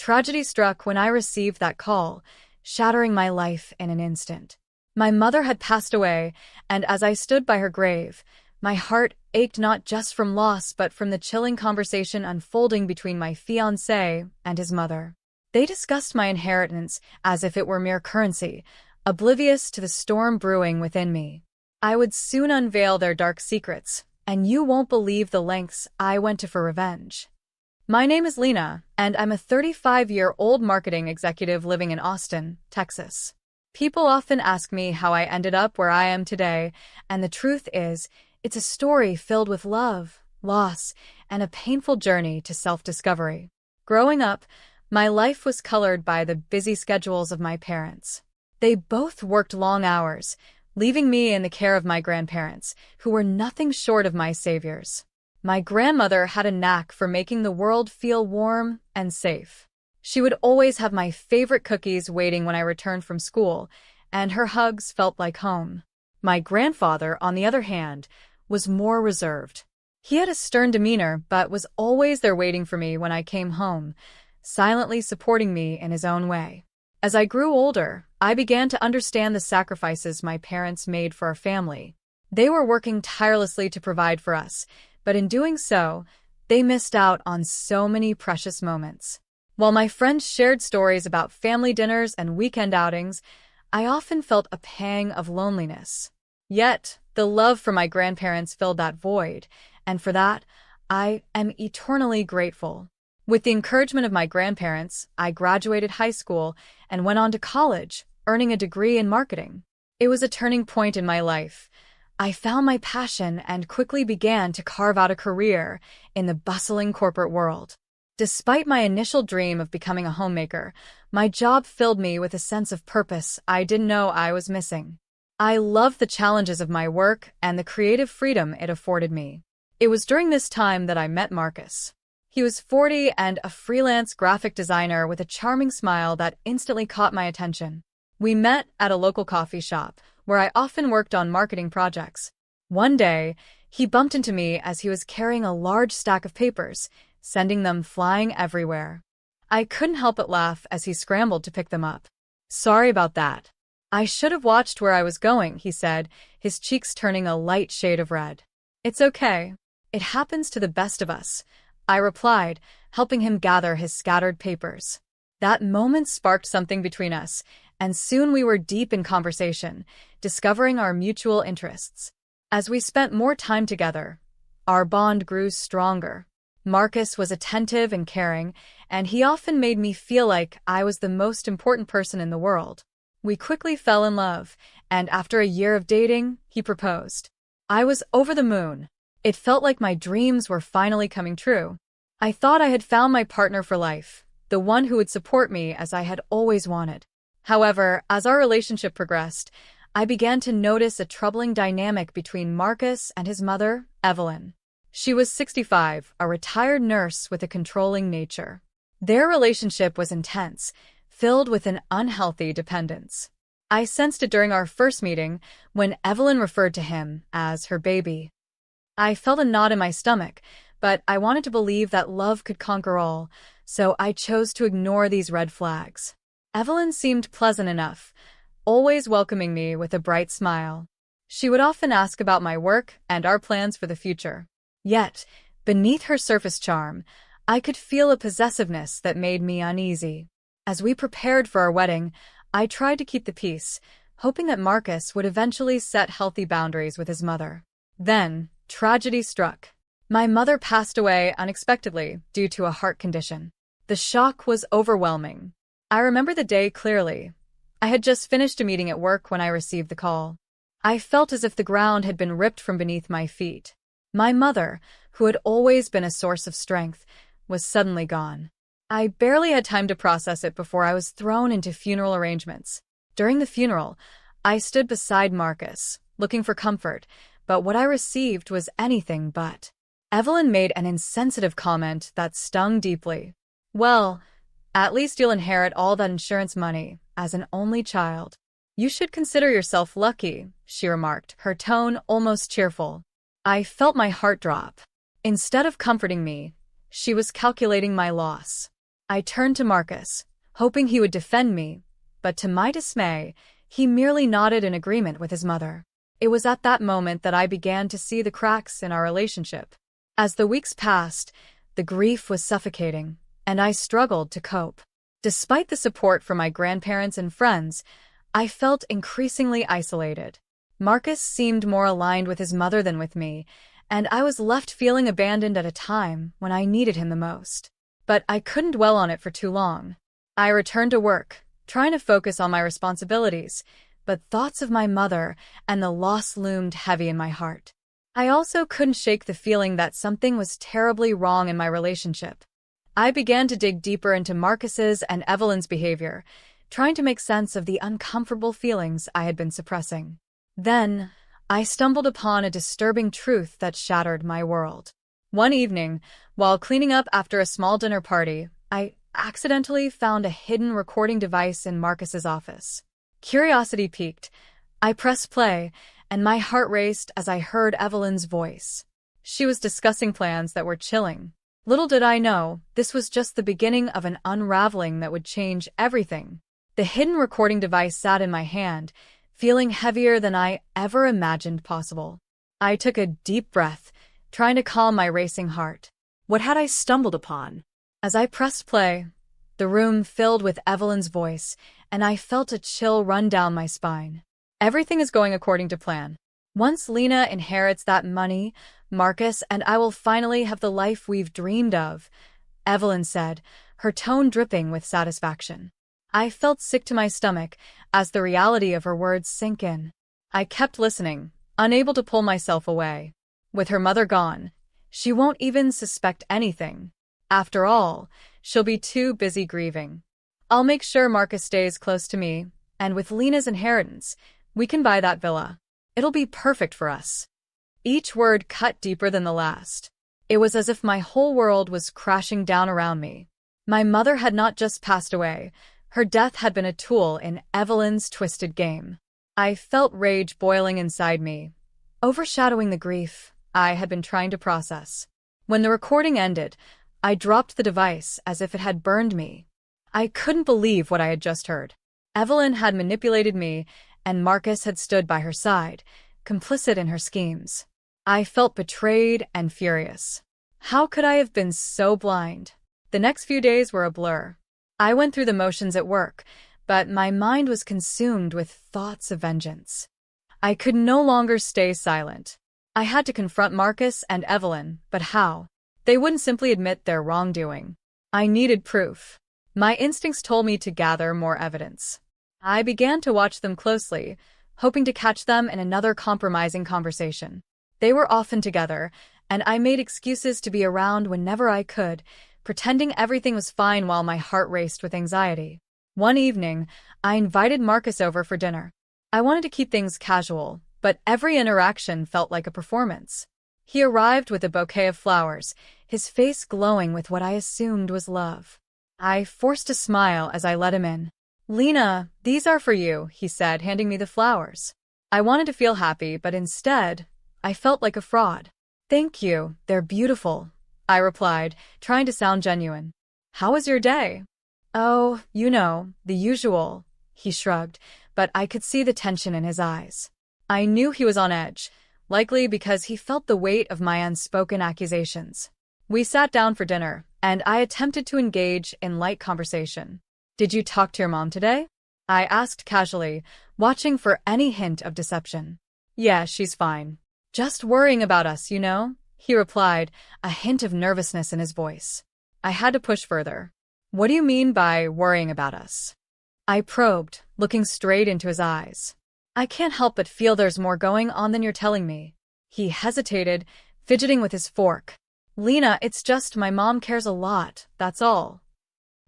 Tragedy struck when I received that call, shattering my life in an instant. My mother had passed away, and as I stood by her grave, my heart ached not just from loss but from the chilling conversation unfolding between my fiancé and his mother. They discussed my inheritance as if it were mere currency, oblivious to the storm brewing within me. I would soon unveil their dark secrets, and you won't believe the lengths I went to for revenge. My name is Lena, and I'm a 35-year-old marketing executive living in Austin, Texas. People often ask me how I ended up where I am today, and the truth is, it's a story filled with love, loss, and a painful journey to self-discovery. Growing up, my life was colored by the busy schedules of my parents. They both worked long hours, leaving me in the care of my grandparents, who were nothing short of my saviors. My grandmother had a knack for making the world feel warm and safe. She would always have my favorite cookies waiting when I returned from school, and her hugs felt like home. My grandfather, on the other hand, was more reserved. He had a stern demeanor but was always there waiting for me when I came home, silently supporting me in his own way. As I grew older, I began to understand the sacrifices my parents made for our family. They were working tirelessly to provide for us, but in doing so, they missed out on so many precious moments. While my friends shared stories about family dinners and weekend outings, I often felt a pang of loneliness. Yet, the love for my grandparents filled that void, and for that, I am eternally grateful. With the encouragement of my grandparents, I graduated high school and went on to college, earning a degree in marketing. It was a turning point in my life. I found my passion and quickly began to carve out a career in the bustling corporate world. Despite my initial dream of becoming a homemaker, my job filled me with a sense of purpose I didn't know I was missing. I loved the challenges of my work and the creative freedom it afforded me. It was during this time that I met Marcus. He was 40 and a freelance graphic designer with a charming smile that instantly caught my attention. We met at a local coffee shop, where I often worked on marketing projects. One day, he bumped into me as he was carrying a large stack of papers, sending them flying everywhere. I couldn't help but laugh as he scrambled to pick them up. "Sorry about that. I should have watched where I was going," he said, his cheeks turning a light shade of red. "It's okay. It happens to the best of us," I replied, helping him gather his scattered papers. That moment sparked something between us, and soon we were deep in conversation, discovering our mutual interests. As we spent more time together, our bond grew stronger. Marcus was attentive and caring, and he often made me feel like I was the most important person in the world. We quickly fell in love, and after a year of dating, he proposed. I was over the moon. It felt like my dreams were finally coming true. I thought I had found my partner for life, the one who would support me as I had always wanted. However, as our relationship progressed, I began to notice a troubling dynamic between Marcus and his mother, Evelyn. She was 65, a retired nurse with a controlling nature. Their relationship was intense, filled with an unhealthy dependence. I sensed it during our first meeting when Evelyn referred to him as her baby. I felt a knot in my stomach, but I wanted to believe that love could conquer all, so I chose to ignore these red flags. Evelyn seemed pleasant enough, always welcoming me with a bright smile. She would often ask about my work and our plans for the future. Yet, beneath her surface charm, I could feel a possessiveness that made me uneasy. As we prepared for our wedding, I tried to keep the peace, hoping that Marcus would eventually set healthy boundaries with his mother. Then, tragedy struck. My mother passed away unexpectedly due to a heart condition. The shock was overwhelming. I remember the day clearly. I had just finished a meeting at work when I received the call. I felt as if the ground had been ripped from beneath my feet. My mother, who had always been a source of strength, was suddenly gone. I barely had time to process it before I was thrown into funeral arrangements. During the funeral, I stood beside Marcus, looking for comfort, but what I received was anything but. Evelyn made an insensitive comment that stung deeply. "Well, at least you'll inherit all that insurance money, as an only child. You should consider yourself lucky," she remarked, her tone almost cheerful. I felt my heart drop. Instead of comforting me, she was calculating my loss. I turned to Marcus, hoping he would defend me, but to my dismay, he merely nodded in agreement with his mother. It was at that moment that I began to see the cracks in our relationship. As the weeks passed, the grief was suffocating, and I struggled to cope. Despite the support from my grandparents and friends, I felt increasingly isolated. Marcus seemed more aligned with his mother than with me, and I was left feeling abandoned at a time when I needed him the most. But I couldn't dwell on it for too long. I returned to work, trying to focus on my responsibilities, but thoughts of my mother and the loss loomed heavy in my heart. I also couldn't shake the feeling that something was terribly wrong in my relationship. I began to dig deeper into Marcus's and Evelyn's behavior, trying to make sense of the uncomfortable feelings I had been suppressing. Then, I stumbled upon a disturbing truth that shattered my world. One evening, while cleaning up after a small dinner party, I accidentally found a hidden recording device in Marcus's office. Curiosity piqued. I pressed play, and my heart raced as I heard Evelyn's voice. She was discussing plans that were chilling. Little did I know, this was just the beginning of an unraveling that would change everything. The hidden recording device sat in my hand, feeling heavier than I ever imagined possible. I took a deep breath, trying to calm my racing heart. What had I stumbled upon? As I pressed play, the room filled with Evelyn's voice, and I felt a chill run down my spine. Everything is going according to plan. Once Lena inherits that money, Marcus and I will finally have the life we've dreamed of, Evelyn said, her tone dripping with satisfaction. I felt sick to my stomach as the reality of her words sank in. I kept listening, unable to pull myself away. With her mother gone, she won't even suspect anything. After all, she'll be too busy grieving. I'll make sure Marcus stays close to me, and with Lena's inheritance, we can buy that villa. It'll be perfect for us. Each word cut deeper than the last. It was as if my whole world was crashing down around me. My mother had not just passed away. Her death had been a tool in Evelyn's twisted game. I felt rage boiling inside me, overshadowing the grief I had been trying to process. When the recording ended, I dropped the device as if it had burned me. I couldn't believe what I had just heard. Evelyn had manipulated me, and Marcus had stood by her side, complicit in her schemes. I felt betrayed and furious. How could I have been so blind? The next few days were a blur. I went through the motions at work, but my mind was consumed with thoughts of vengeance. I could no longer stay silent. I had to confront Marcus and Evelyn, but how? They wouldn't simply admit their wrongdoing. I needed proof. My instincts told me to gather more evidence. I began to watch them closely, hoping to catch them in another compromising conversation. They were often together, and I made excuses to be around whenever I could, pretending everything was fine while my heart raced with anxiety. One evening, I invited Marcus over for dinner. I wanted to keep things casual, but every interaction felt like a performance. He arrived with a bouquet of flowers, his face glowing with what I assumed was love. I forced a smile as I let him in. "Lena, these are for you," he said, handing me the flowers. I wanted to feel happy, but instead, I felt like a fraud. "Thank you, they're beautiful," I replied, trying to sound genuine. "How was your day?" "Oh, you know, the usual," he shrugged, but I could see the tension in his eyes. I knew he was on edge, likely because he felt the weight of my unspoken accusations. We sat down for dinner, and I attempted to engage in light conversation. "Did you talk to your mom today?" I asked casually, watching for any hint of deception. "Yeah, she's fine. Just worrying about us, you know," he replied, a hint of nervousness in his voice. I had to push further. "What do you mean by worrying about us?" I probed, looking straight into his eyes. "I can't help but feel there's more going on than you're telling me." He hesitated, fidgeting with his fork. "Lena, it's just my mom cares a lot, that's all."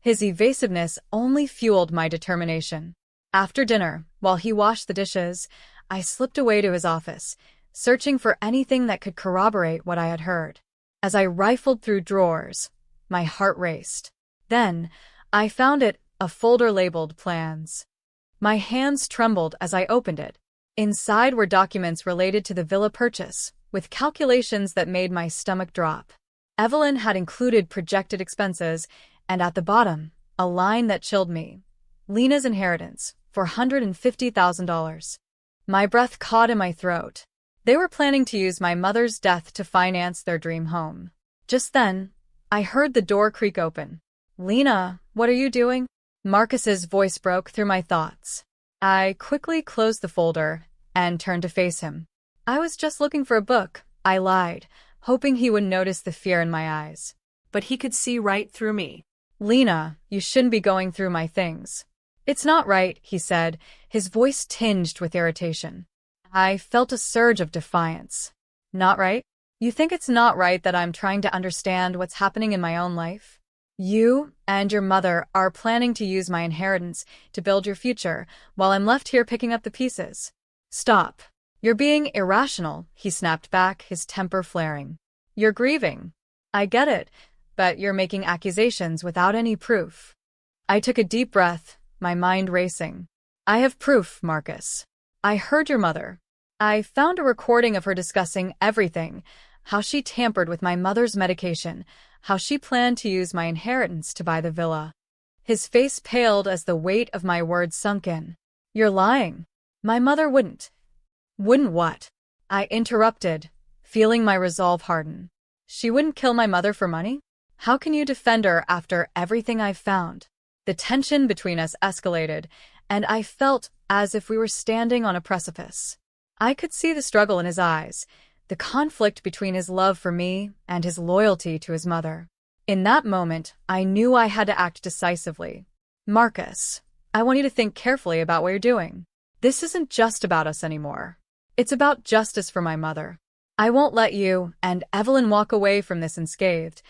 His evasiveness only fueled my determination. After dinner, while he washed the dishes, I slipped away to his office, searching for anything that could corroborate what I had heard. As I rifled through drawers, my heart raced. Then, I found it, a folder labeled Plans. My hands trembled as I opened it. Inside were documents related to the villa purchase, with calculations that made my stomach drop. Evelyn had included projected expenses, and at the bottom, a line that chilled me. Lena's inheritance, $450,000. My breath caught in my throat. They were planning to use my mother's death to finance their dream home. Just then, I heard the door creak open. "Lena, what are you doing?" Marcus's voice broke through my thoughts. I quickly closed the folder and turned to face him. "I was just looking for a book," I lied, hoping he wouldn't notice the fear in my eyes. But he could see right through me. "Lena, you shouldn't be going through my things." "It's not right," he said, his voice tinged with irritation. I felt a surge of defiance. "Not right? You think it's not right that I'm trying to understand what's happening in my own life? You and your mother are planning to use my inheritance to build your future, while I'm left here picking up the pieces." "Stop. You're being irrational," he snapped back, his temper flaring. "You're grieving. I get it, but you're making accusations without any proof." I took a deep breath, my mind racing. "I have proof, Marcus. I heard your mother. I found a recording of her discussing everything, how she tampered with my mother's medication, how she planned to use my inheritance to buy the villa." His face paled as the weight of my words sunk in. "You're lying. My mother wouldn't." "Wouldn't what?" I interrupted, feeling my resolve harden. "She wouldn't kill my mother for money? How can you defend her after everything I've found?" The tension between us escalated, and I felt as if we were standing on a precipice. I could see the struggle in his eyes, the conflict between his love for me and his loyalty to his mother. In that moment, I knew I had to act decisively. "Marcus, I want you to think carefully about what you're doing. This isn't just about us anymore. It's about justice for my mother. I won't let you and Evelyn walk away from this unscathed,"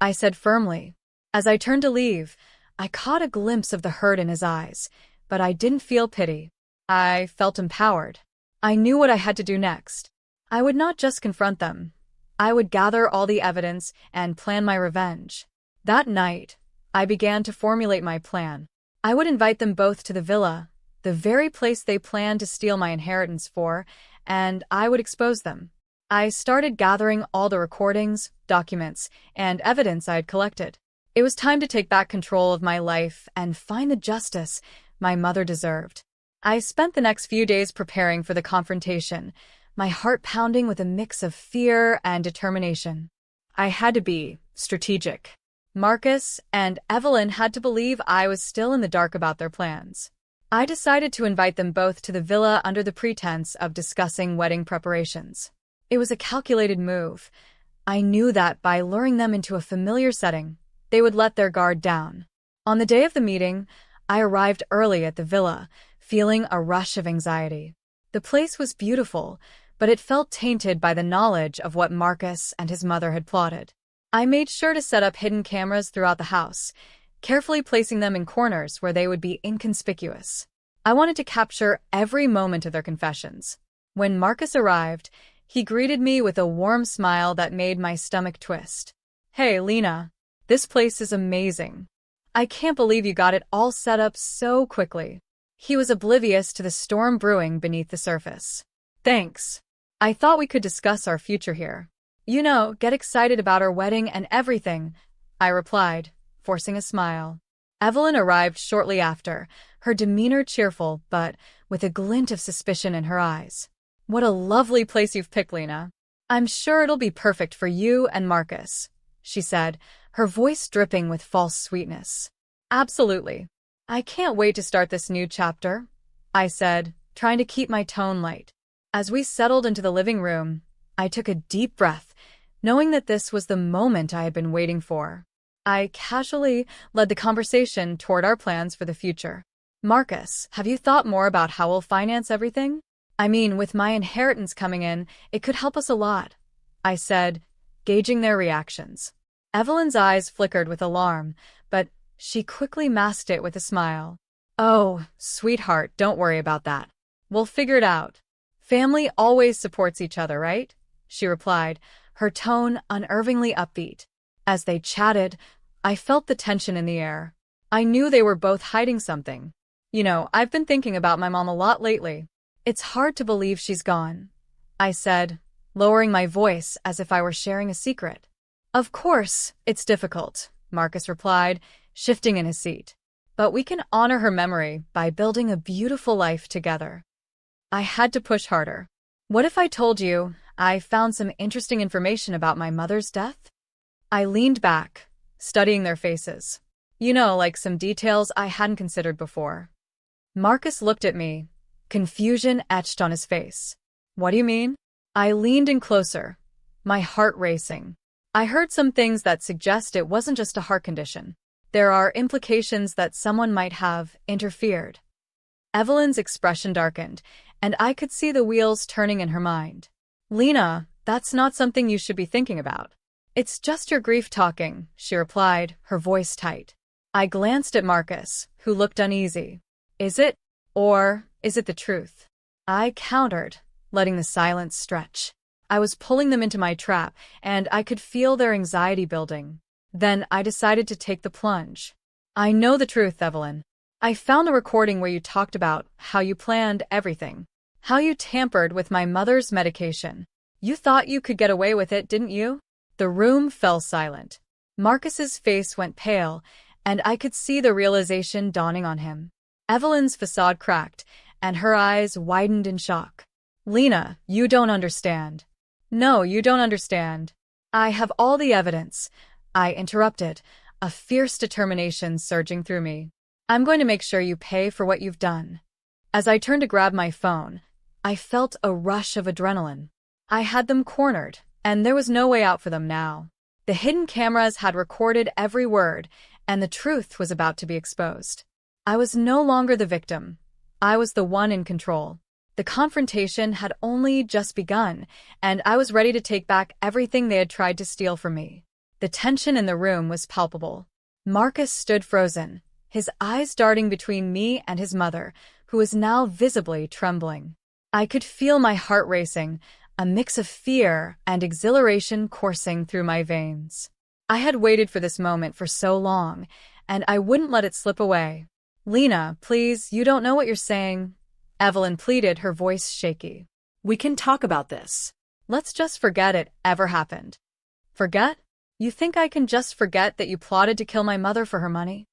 I said firmly. As I turned to leave, I caught a glimpse of the hurt in his eyes, but I didn't feel pity. I felt empowered. I knew what I had to do next. I would not just confront them. I would gather all the evidence and plan my revenge. That night, I began to formulate my plan. I would invite them both to the villa, the very place they planned to steal my inheritance for, and I would expose them. I started gathering all the recordings, documents, and evidence I had collected. It was time to take back control of my life and find the justice my mother deserved. I spent the next few days preparing for the confrontation, my heart pounding with a mix of fear and determination. I had to be strategic. Marcus and Evelyn had to believe I was still in the dark about their plans. I decided to invite them both to the villa under the pretense of discussing wedding preparations. It was a calculated move. I knew that by luring them into a familiar setting, they would let their guard down. On the day of the meeting, I arrived early at the villa, feeling a rush of anxiety. The place was beautiful, but it felt tainted by the knowledge of what Marcus and his mother had plotted. I made sure to set up hidden cameras throughout the house, carefully placing them in corners where they would be inconspicuous. I wanted to capture every moment of their confessions. When Marcus arrived, he greeted me with a warm smile that made my stomach twist. "Hey, Lena. This place is amazing. I can't believe you got it all set up so quickly." He was oblivious to the storm brewing beneath the surface. "Thanks. I thought we could discuss our future here. You know, get excited about our wedding and everything," I replied, forcing a smile. Evelyn arrived shortly after, her demeanor cheerful but with a glint of suspicion in her eyes. "What a lovely place you've picked, Lena. I'm sure it'll be perfect for you and Marcus," she said, her voice dripping with false sweetness. "Absolutely. I can't wait to start this new chapter," I said, trying to keep my tone light. As we settled into the living room, I took a deep breath, knowing that this was the moment I had been waiting for. I casually led the conversation toward our plans for the future. "Marcus, have you thought more about how we'll finance everything? I mean, with my inheritance coming in, it could help us a lot," I said, gauging their reactions. Evelyn's eyes flickered with alarm, but she quickly masked it with a smile. "Oh, sweetheart, don't worry about that. We'll figure it out. Family always supports each other, right?" she replied, her tone unnervingly upbeat. As they chatted, I felt the tension in the air. I knew they were both hiding something. "You know, I've been thinking about my mom a lot lately. It's hard to believe she's gone," I said, lowering my voice as if I were sharing a secret. "Of course, it's difficult," Marcus replied, shifting in his seat. But we can honor her memory by building a beautiful life together. I had to push harder. What if I told you I found some interesting information about my mother's death? I leaned back, studying their faces. You know, like some details I hadn't considered before. Marcus looked at me, confusion etched on his face. What do you mean? I leaned in closer, my heart racing. I heard some things that suggest it wasn't just a heart condition. There are implications that someone might have interfered. Evelyn's expression darkened, and I could see the wheels turning in her mind. Lena, that's not something you should be thinking about. It's just your grief talking, she replied, her voice tight. I glanced at Marcus, who looked uneasy. Is it? Or is it the truth? I countered, letting the silence stretch. I was pulling them into my trap, and I could feel their anxiety building. Then I decided to take the plunge. I know the truth, Evelyn. I found a recording where you talked about how you planned everything. How you tampered with my mother's medication. You thought you could get away with it, didn't you? The room fell silent. Marcus's face went pale, and I could see the realization dawning on him. Evelyn's facade cracked, and her eyes widened in shock. Lena, you don't understand. No, you don't understand. I have all the evidence. I interrupted, a fierce determination surging through me. I'm going to make sure you pay for what you've done. As I turned to grab my phone, I felt a rush of adrenaline. I had them cornered, and there was no way out for them now. The hidden cameras had recorded every word, and the truth was about to be exposed. I was no longer the victim. I was the one in control. The confrontation had only just begun, and I was ready to take back everything they had tried to steal from me. The tension in the room was palpable. Marcus stood frozen, his eyes darting between me and his mother, who was now visibly trembling. I could feel my heart racing, a mix of fear and exhilaration coursing through my veins. I had waited for this moment for so long, and I wouldn't let it slip away. Lena, please, you don't know what you're saying. Evelyn pleaded, her voice shaky. We can talk about this. Let's just forget it ever happened. Forget? You think I can just forget that you plotted to kill my mother for her money?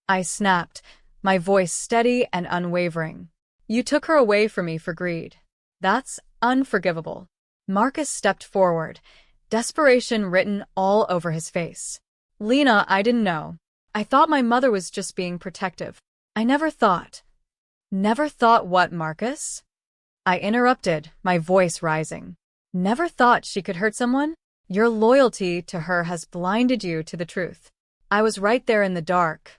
I snapped, my voice steady and unwavering. You took her away from me for greed. That's unforgivable. Marcus stepped forward, desperation written all over his face. Lena, I didn't know. I thought my mother was just being protective. I never thought. Never thought what, Marcus? I interrupted, my voice rising. Never thought she could hurt someone? Your loyalty to her has blinded you to the truth. I was right there in the dark,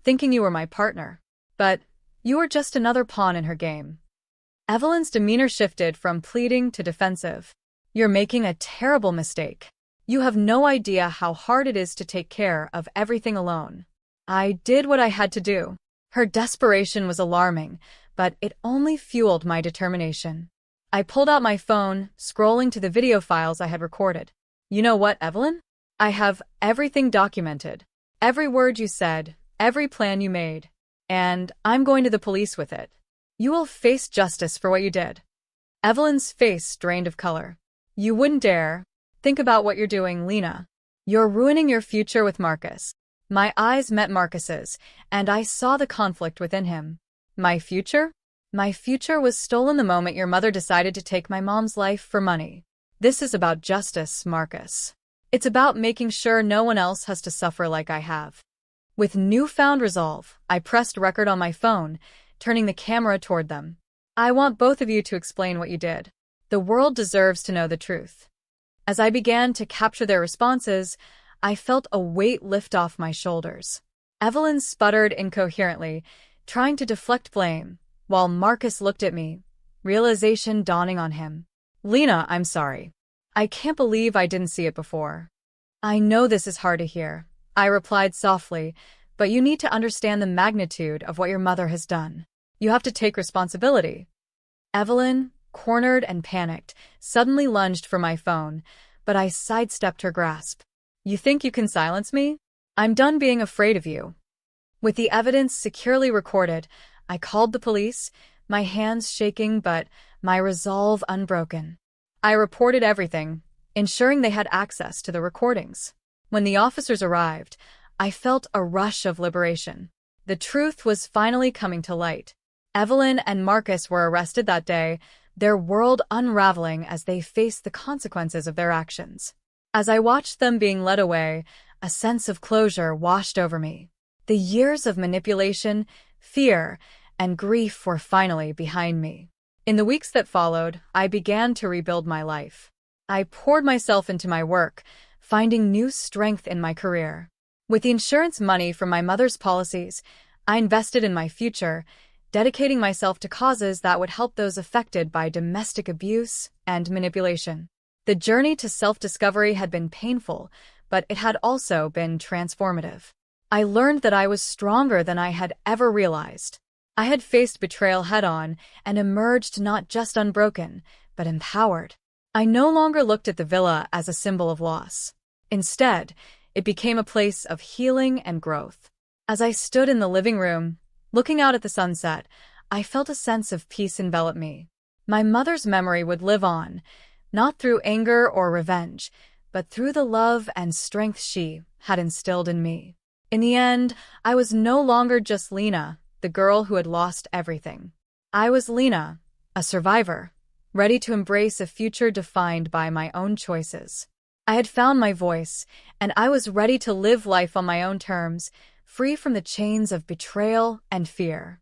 thinking you were my partner. But you were just another pawn in her game. Evelyn's demeanor shifted from pleading to defensive. You're making a terrible mistake. You have no idea how hard it is to take care of everything alone. I did what I had to do. Her desperation was alarming, but it only fueled my determination. I pulled out my phone, scrolling to the video files I had recorded. You know what, Evelyn? I have everything documented. Every word you said, every plan you made. And I'm going to the police with it. You will face justice for what you did. Evelyn's face drained of color. You wouldn't dare. Think about what you're doing, Lena. You're ruining your future with Marcus. My eyes met Marcus's, and I saw the conflict within him. My future? My future was stolen the moment your mother decided to take my mom's life for money. This is about justice, Marcus. It's about making sure no one else has to suffer like I have. With newfound resolve, I pressed record on my phone, turning the camera toward them. I want both of you to explain what you did. The world deserves to know the truth. As I began to capture their responses, I felt a weight lift off my shoulders. Evelyn sputtered incoherently, trying to deflect blame, while Marcus looked at me, realization dawning on him. Lena, I'm sorry. I can't believe I didn't see it before. I know this is hard to hear, I replied softly, but you need to understand the magnitude of what your mother has done. You have to take responsibility. Evelyn, cornered and panicked, suddenly lunged for my phone, but I sidestepped her grasp. You think you can silence me? I'm done being afraid of you. With the evidence securely recorded, I called the police, my hands shaking but my resolve unbroken. I reported everything, ensuring they had access to the recordings. When the officers arrived, I felt a rush of liberation. The truth was finally coming to light. Evelyn and Marcus were arrested that day, their world unraveling as they faced the consequences of their actions. As I watched them being led away, a sense of closure washed over me. The years of manipulation, fear, and grief were finally behind me. In the weeks that followed, I began to rebuild my life. I poured myself into my work, finding new strength in my career. With the insurance money from my mother's policies, I invested in my future, dedicating myself to causes that would help those affected by domestic abuse and manipulation. The journey to self-discovery had been painful, but it had also been transformative. I learned that I was stronger than I had ever realized. I had faced betrayal head-on and emerged not just unbroken, but empowered. I no longer looked at the villa as a symbol of loss. Instead, it became a place of healing and growth. As I stood in the living room, looking out at the sunset, I felt a sense of peace envelop me. My mother's memory would live on, not through anger or revenge, but through the love and strength she had instilled in me. In the end, I was no longer just Lena, the girl who had lost everything. I was Lena, a survivor, ready to embrace a future defined by my own choices. I had found my voice, and I was ready to live life on my own terms, free from the chains of betrayal and fear.